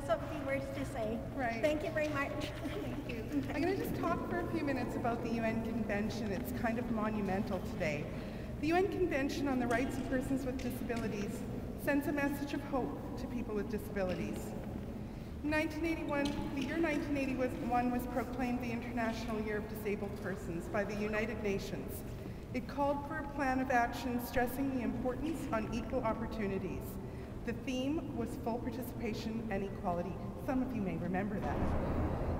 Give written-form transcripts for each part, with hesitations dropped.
so few words to say. Right. Thank you very much. Thank you. I'm going to just talk for a few minutes about the UN Convention. It's kind of monumental today. The UN Convention on the Rights of Persons with Disabilities sends a message of hope to people with disabilities. In 1981, the year 1981 was proclaimed the International Year of Disabled Persons by the United Nations. It called for a plan of action stressing the importance on equal opportunities. The theme was full participation and equality. Some of you may remember that.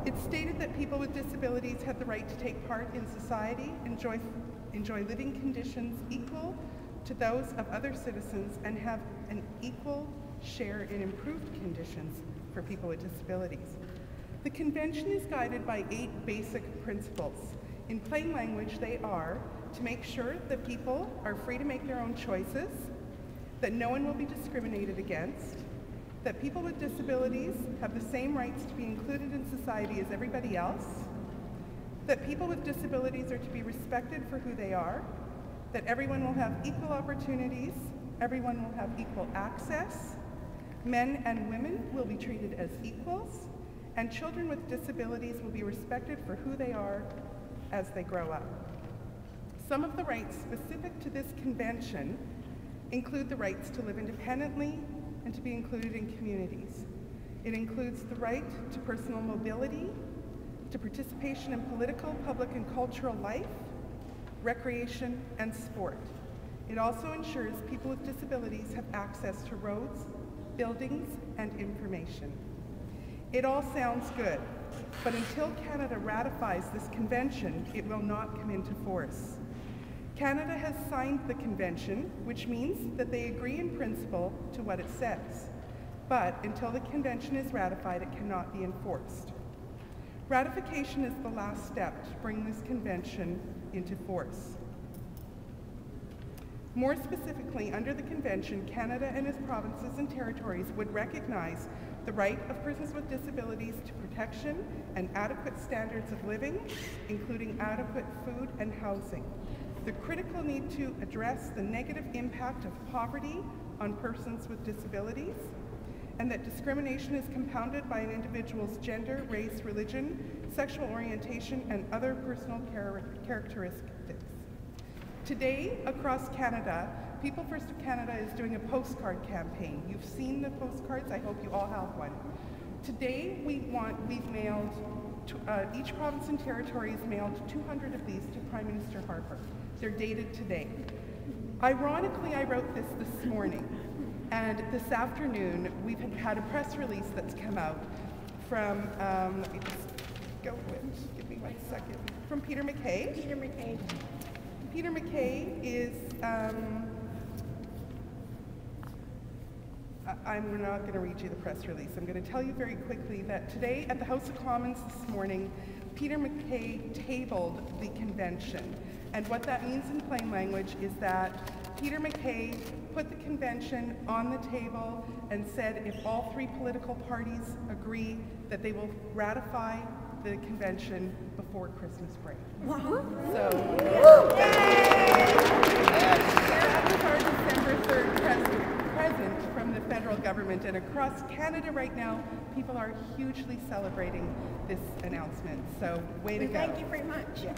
It stated that people with disabilities had the right to take part in society, enjoy living conditions equal to those of other citizens, and have an equal share in improved conditions for people with disabilities. The convention is guided by 8 basic principles. In plain language, they are to make sure that people are free to make their own choices, that no one will be discriminated against, that people with disabilities have the same rights to be included in society as everybody else, that people with disabilities are to be respected for who they are, that everyone will have equal opportunities, everyone will have equal access, men and women will be treated as equals, and children with disabilities will be respected for who they are as they grow up. Some of the rights specific to this convention include the rights to live independently and to be included in communities. It includes the right to personal mobility, to participation in political, public, and cultural life, recreation, and sport. It also ensures people with disabilities have access to roads, buildings, and information. It all sounds good, but until Canada ratifies this convention, it will not come into force. Canada has signed the convention, which means that they agree in principle to what it says. But until the convention is ratified, it cannot be enforced. Ratification is the last step to bring this convention into force. More specifically, under the convention, Canada and its provinces and territories would recognize the right of persons with disabilities to protection and adequate standards of living, including adequate food and housing. The critical need to address the negative impact of poverty on persons with disabilities, and that discrimination is compounded by an individual's gender, race, religion, sexual orientation, and other personal characteristics. Today, across Canada, People First of Canada is doing a postcard campaign. You've seen the postcards, I hope you all have one. Today, we've mailed, each province and territory has mailed 200 of these to Prime Minister Harper. They're dated today. Ironically, I wrote this morning, and this afternoon we've had a press release that's come out from, let me just go with, give me 1 second, from Peter MacKay. Peter MacKay. Peter MacKay is, I'm not going to read you the press release. I'm going to tell you very quickly that today at the House of Commons this morning, Peter MacKay tabled the convention. And what that means in plain language is that Peter MacKay put the convention on the table and said if all 3 political parties agree that they will ratify the convention before Christmas break. Wow. So, that was our December 3rd present from the federal government, and across Canada right now, people are hugely celebrating this announcement. So, way to go. Thank you very much. Yeah.